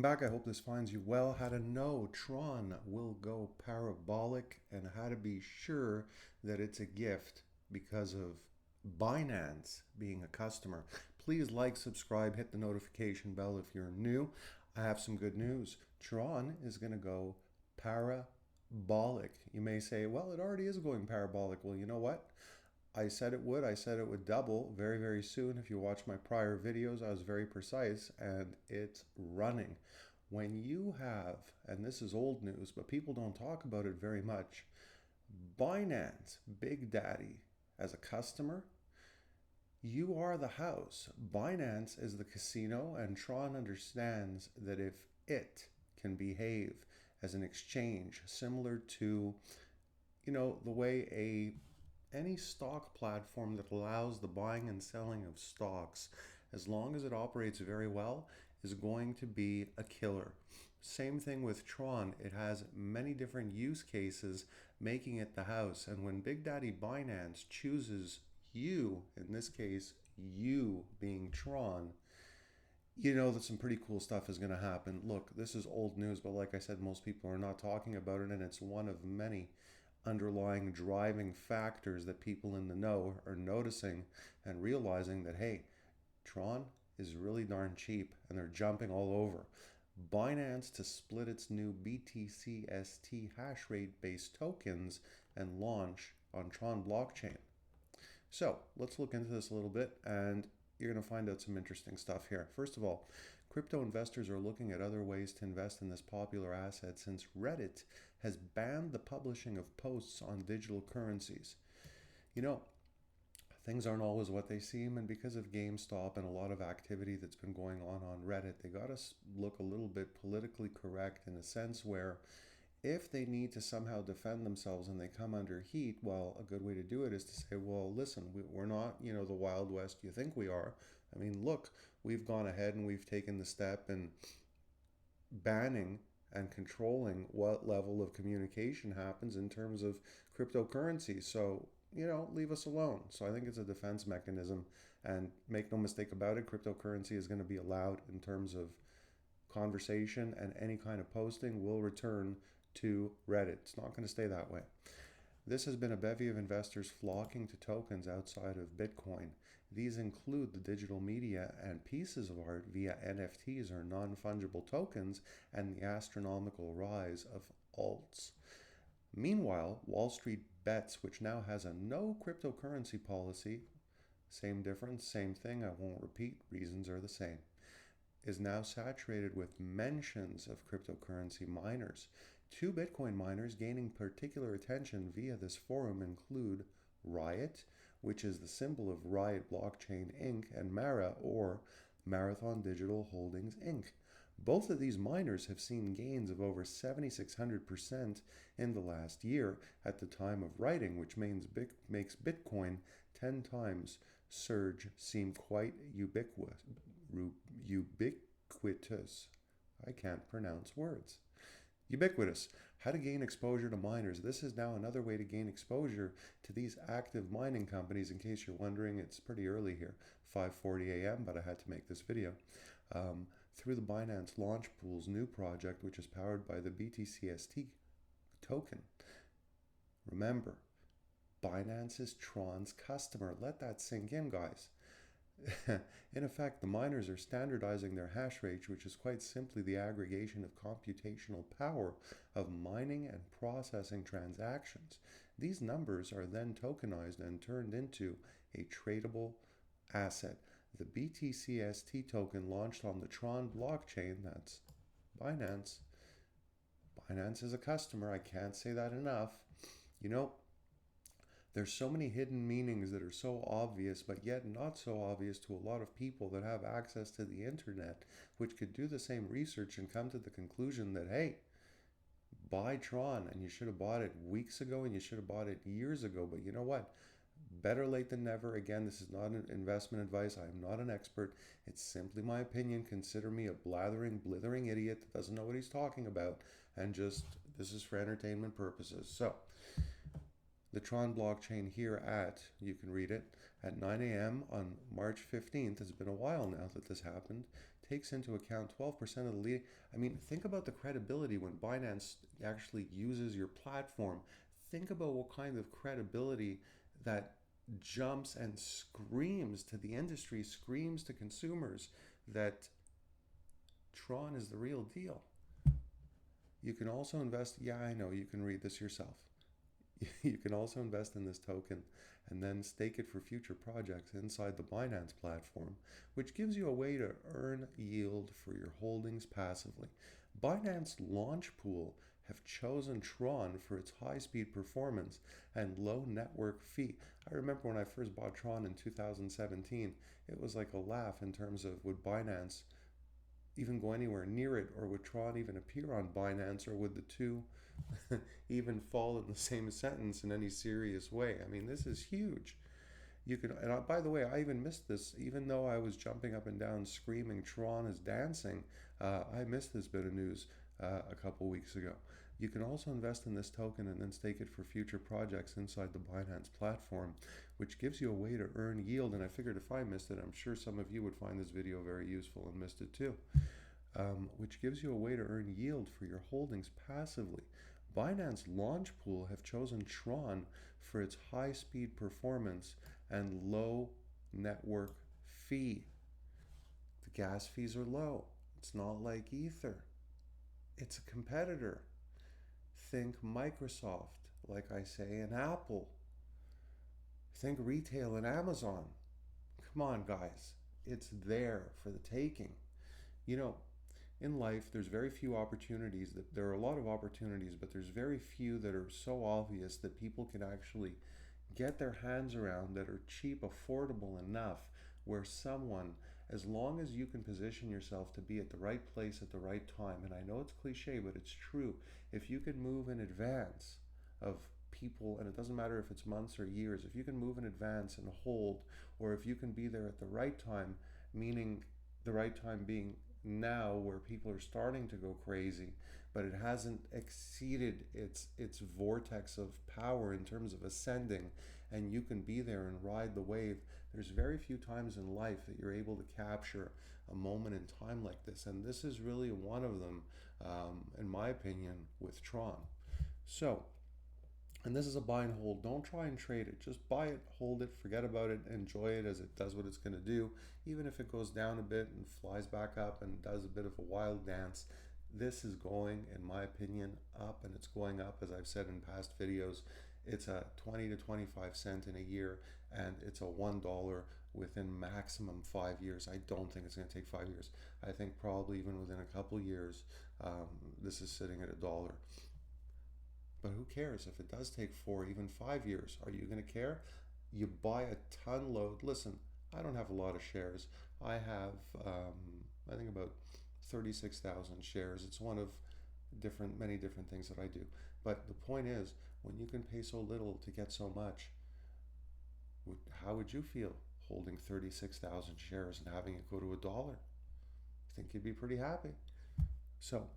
back. I hope this finds you well. How to know Tron will go parabolic and how to be sure that it's a gift because of Binance being a customer. Please like, subscribe, hit the notification bell if you're new. I have some good news. Tron is going to go parabolic. You may say, well, it already is going parabolic. Well, you know what? I said it would. I said it would double very, very soon. If you watch my prior videos, I was very precise and it's running. When you have, and this is old news, but people don't talk about it very much, Binance Big Daddy as a customer, you are the house. Binance is the casino, and Tron understands that if it can behave as an exchange similar to, the way any stock platform that allows the buying and selling of stocks, as long as it operates very well, is going to be a killer. Same thing with Tron. It has many different use cases, making it the house. And when Big Daddy Binance chooses you, in this case, you being Tron, you know that some pretty cool stuff is going to happen. Look, this is old news, but like I said, most people are not talking about it, and it's one of many underlying driving factors that people in the know are noticing and realizing that, hey, Tron is really darn cheap and they're jumping all over. Binance to split its new BTCST hash rate based tokens and launch on Tron blockchain. So let's look into this a little bit, and you're going to find out some interesting stuff here. First of all, crypto investors are looking at other ways to invest in this popular asset since Reddit has banned the publishing of posts on digital currencies. Things aren't always what they seem, and because of GameStop and a lot of activity that's been going on Reddit, they got to look a little bit politically correct in a sense where if they need to somehow defend themselves and they come under heat, well, a good way to do it is to say, well, listen, we're not, the Wild West you think we are. I mean, look, we've gone ahead and we've taken the step in banning and controlling what level of communication happens in terms of cryptocurrency. So, leave us alone. So I think it's a defense mechanism. And make no mistake about it, cryptocurrency is going to be allowed in terms of conversation, and any kind of posting will return to Reddit. It's not going to stay that way. This has been a bevy of investors flocking to tokens outside of Bitcoin. These include the digital media and pieces of art via NFTs or non-fungible tokens, and the astronomical rise of alts. Meanwhile, Wall Street Bets, which now has a no cryptocurrency policy, same difference, same thing, I won't repeat, reasons are the same, is now saturated with mentions of cryptocurrency miners. Two Bitcoin miners gaining particular attention via this forum include Riot, which is the symbol of Riot Blockchain Inc., and Mara, or Marathon Digital Holdings Inc. Both of these miners have seen gains of over 7,600% in the last year at the time of writing, which makes Bitcoin 10 times surge seem quite ubiquitous. I can't pronounce words. Ubiquitous. How to gain exposure to miners. This is now another way to gain exposure to these active mining companies. In case you're wondering, it's pretty early here, 5:40 a.m., but I had to make this video. Through the Binance Launch Pool's new project, which is powered by the BTCST token. Remember, Binance is Tron's customer. Let that sink in, guys. In effect, the miners are standardizing their hash rate, which is quite simply the aggregation of computational power of mining and processing transactions. These numbers are then tokenized and turned into a tradable asset. The BTCST token launched on the Tron blockchain, that's Binance. Binance is a customer, I can't say that enough. There's so many hidden meanings that are so obvious, but yet not so obvious to a lot of people that have access to the internet, which could do the same research and come to the conclusion that, hey, buy Tron, and you should have bought it weeks ago, and you should have bought it years ago. But you know what? Better late than never. Again, this is not an investment advice. I am not an expert. It's simply my opinion. Consider me a blathering, blithering idiot that doesn't know what he's talking about, and just, this is for entertainment purposes. So, the Tron blockchain here you can read it, at 9 a.m. on March 15th, it's been a while now that this happened, takes into account 12% of the leading. I mean, think about the credibility when Binance actually uses your platform. Think about what kind of credibility that jumps and screams to the industry, screams to consumers that Tron is the real deal. You can also invest, yeah, I know, you can read this yourself. You can also invest in this token and then stake it for future projects inside the Binance platform, which gives you a way to earn yield for your holdings passively. Binance Launch Pool have chosen Tron for its high-speed performance and low network fee. I remember when I first bought Tron in 2017, it was like a laugh in terms of would Binance even go anywhere near it, or would Tron even appear on Binance, or would the two even fall in the same sentence in any serious way? I mean, this is huge. You can, and by the way, I even missed this, even though I was jumping up and down screaming Tron is dancing. I missed this bit of news a couple weeks ago. You can also invest in this token and then stake it for future projects inside the Binance platform, which gives you a way to earn yield. And I figured if I missed it, I'm sure some of you would find this video very useful and missed it too. Which gives you a way to earn yield for your holdings passively. Binance Launch Pool have chosen Tron for its high-speed performance and low network fee. The gas fees are low. It's not like Ether. It's a competitor. Think Microsoft, like I say, and Apple. Think retail and Amazon. Come on, guys. It's there for the taking. You know, in life, there's very few opportunities. There are a lot of opportunities, but there's very few that are so obvious that people can actually get their hands around, that are cheap, affordable enough, where someone, as long as you can position yourself to be at the right place at the right time, and I know it's cliche, but it's true, if you can move in advance of people, and it doesn't matter if it's months or years, if you can move in advance and hold, or if you can be there at the right time, meaning the right time being now where people are starting to go crazy, but it hasn't exceeded its vortex of power in terms of ascending, and you can be there and ride the wave. There's very few times in life that you're able to capture a moment in time like this, and this is really one of them, in my opinion, with Tron. So, and this is a buy and hold. Don't try and trade it. Just buy it, hold it, forget about it, enjoy it as it does what it's going to do. Even if it goes down a bit and flies back up and does a bit of a wild dance, this is going, in my opinion, up, and it's going up, as I've said in past videos. It's a 20 to 25 cent in a year, and it's a $1 within maximum 5 years. I don't think it's going to take 5 years. I think probably even within a couple years, this is sitting at $1. But who cares if it does take 4, even 5 years? Are you going to care? You buy a ton load. Listen, I don't have a lot of shares. I have, I think about 36,000 shares. It's one of many different things that I do. But the point is, when you can pay so little to get so much, how would you feel holding 36,000 shares and having it go to $1? I think you'd be pretty happy. So,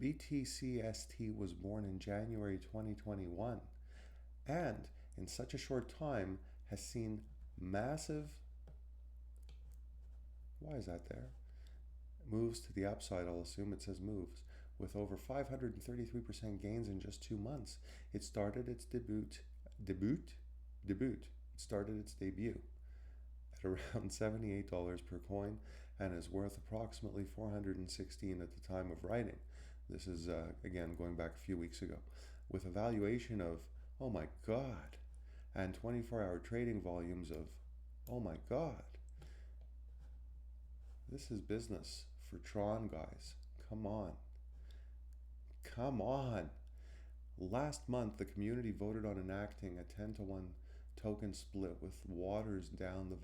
BTCST was born in January 2021, and in such a short time has seen massive, why is that there? Moves to the upside, I'll assume it says moves, with over 533% gains in just 2 months. It started its debut. It started its debut at around $78 per coin and is worth approximately $416 at the time of writing. This is, again, going back a few weeks ago, with a valuation of, oh my God, and 24-hour trading volumes of, oh my God. This is business for Tron, guys. Come on. Come on. Last month, the community voted on enacting a 10-to-1 token split which waters down the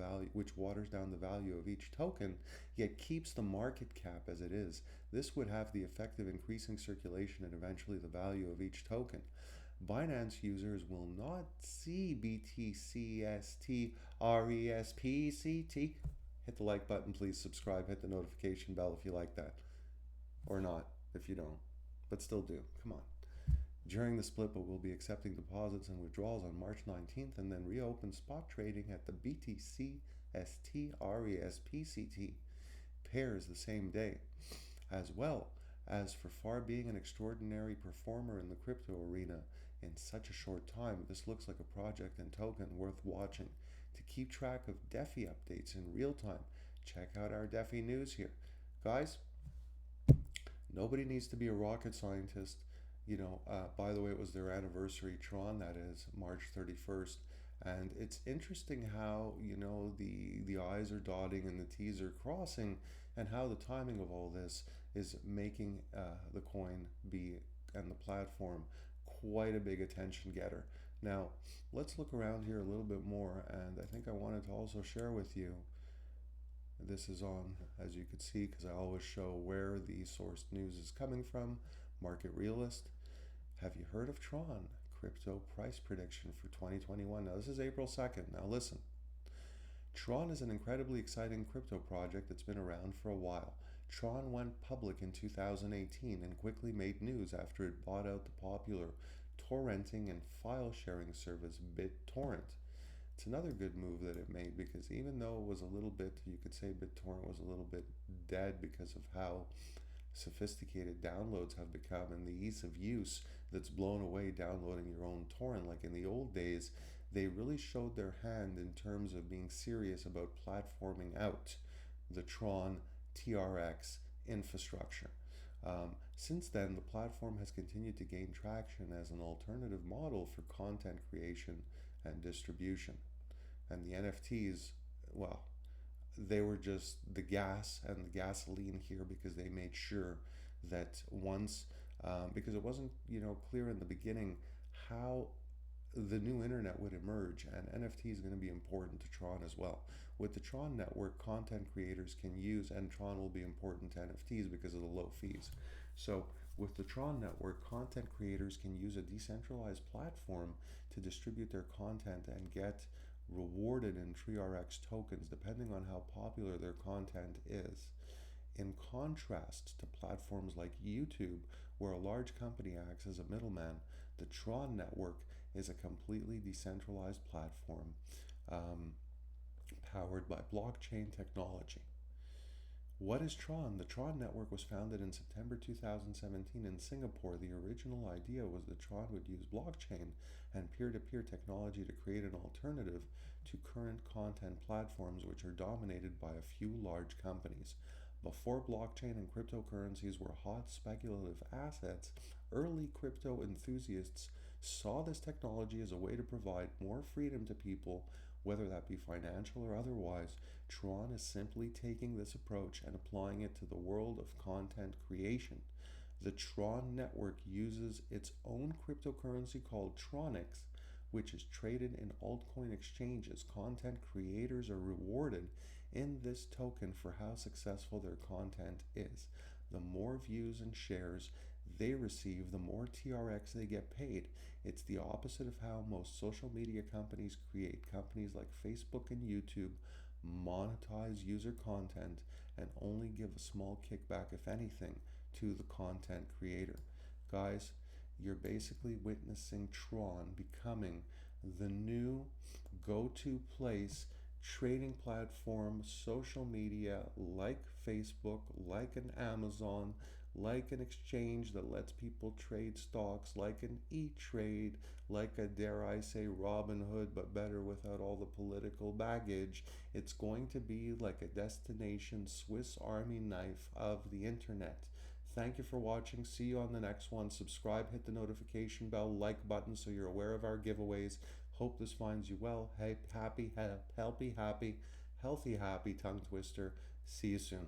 value of each token, yet keeps the market cap as it is. This would have the effect of increasing circulation and eventually the value of each token. Binance users will not see BTCST RESPCT. Hit the like button, please. Subscribe, hit the notification bell if you like that. Or not, if you don't. But still do. Come on. During the split, but we'll be accepting deposits and withdrawals on March 19th and then reopen spot trading at the BTCST RESPCT. pairs the same day, as well as for far being an extraordinary performer in the crypto arena in such a short time. This looks like a project and token worth watching. To keep track of DeFi updates in real time, check out our DeFi news here. Guys, nobody needs to be a rocket scientist. By the way, it was their anniversary, Tron, that is March 31st. And it's interesting how, the I's are dotting and the T's are crossing, and how the timing of all this is making the coin be and the platform quite a big attention getter. Now, let's look around here a little bit more, and I think I wanted to also share with you. This is on, as you can see, because I always show where the sourced news is coming from. Market Realist. Have you heard of Tron? Crypto price prediction for 2021. Now, this is April 2nd. Now, listen. Tron is an incredibly exciting crypto project that's been around for a while. Tron went public in 2018 and quickly made news after it bought out the popular torrenting and file sharing service BitTorrent. It's another good move that it made, because even though it was a little bit, you could say BitTorrent was a little bit dead because of how sophisticated downloads have become and the ease of use that's blown away downloading your own torrent. Like in the old days, they really showed their hand in terms of being serious about platforming out the Tron TRX infrastructure. Since then, the platform has continued to gain traction as an alternative model for content creation and distribution. And the NFTs, well, they were just the gas and the gasoline here, because they made sure that once, because it wasn't, clear in the beginning how the new internet would emerge, and NFT is going to be important to Tron as well. With the Tron network, content creators can use, and Tron will be important to NFTs because of the low fees. So with the Tron network, content creators can use a decentralized platform to distribute their content and get rewarded in TRX tokens depending on how popular their content is. In contrast to platforms like YouTube, where a large company acts as a middleman, the Tron network is a completely decentralized platform powered by blockchain technology. What is Tron? The Tron network was founded in September 2017 in Singapore. The original idea was that Tron would use blockchain and peer-to-peer technology to create an alternative to current content platforms, which are dominated by a few large companies. Before blockchain and cryptocurrencies were hot speculative assets, early crypto enthusiasts saw this technology as a way to provide more freedom to people, whether that be financial or otherwise. Tron is simply taking this approach and applying it to the world of content creation. The Tron network uses its own cryptocurrency called Tronix, which is traded in altcoin exchanges. Content creators are rewarded in this token for how successful their content is. The more views and shares they receive, the more TRX they get paid. It's the opposite of how most social media companies create. Companies like Facebook and YouTube monetize user content and only give a small kickback, if anything, to the content creator. Guys, you're basically witnessing Tron becoming the new go-to place trading platform, social media, like Facebook, like an Amazon, like an exchange that lets people trade stocks, like an E-Trade, like a, dare I say, Robinhood, but better without all the political baggage. It's going to be like a destination Swiss Army knife of the internet. Thank you for watching. See you on the next one. Subscribe, hit the notification bell, like button so you're aware of our giveaways. Hope this finds you well. Happy, healthy, happy tongue twister. See you soon.